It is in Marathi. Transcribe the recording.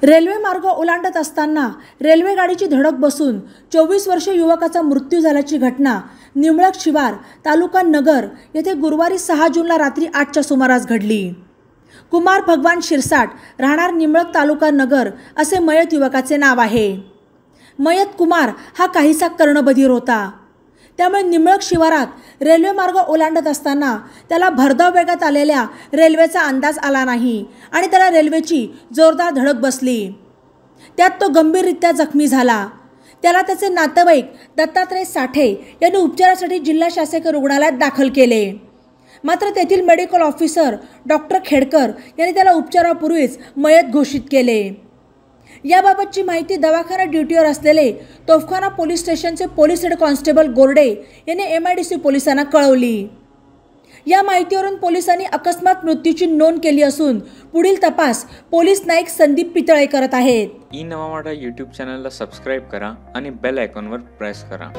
रेल्वे मार्ग ओलांडत असताना रेल्वे गाडीची धडक बसून 24 वर्षीय युवकाचा मृत्यू झाल्याची घटना निंबळक शिवार तालुका नगर येथे गुरुवारी 6 जूनला रात्री 8च्या सुमारास घडली। कुमार भगवान शिरसाट राहणार निंबळक तालुका नगर असे मयत युवकाचे नाव आहे। मयत कुमार हा काहीसा कर्णबधीर होता, त्यामुळे निंबळक शिवारात रेल्वे मार्ग ओलांडत असताना त्याला भरधाव वेगात आलेल्या रेल्वेचा अंदाज आला नाही आणि त्याला रेल्वेची जोरदार धडक बसली। त्यात तो गंभीररित्या जखमी झाला। त्याला त्याचे नातेवाईक दत्तात्रय साठे यांनी उपचारासाठी जिल्हा शासकीय रुग्णालयात दाखल केले, मात्र तेथील मेडिकल ऑफिसर डॉक्टर खेडकर यांनी त्याला उपचारापूर्वीच मयत घोषित केले। याबाबतची माहिती दवाखाना ड्युटीवर असलेले तोफखाना पोलीस स्टेशनचे पोलीस हेड कॉन्स्टेबल गोरडे यांनी MIDC पोलिसांना कळवली। या माहितीवरून पोलिसांनी अकस्मात मृत्यूची नोंद केली असून पुढील तपास पोलीस नाईक संदीप पितळे करत आहेत। नवा मराठा यूट्यूब चॅनलला सबस्क्राइब करा आणि बेल आयकॉनवर प्रेस करा।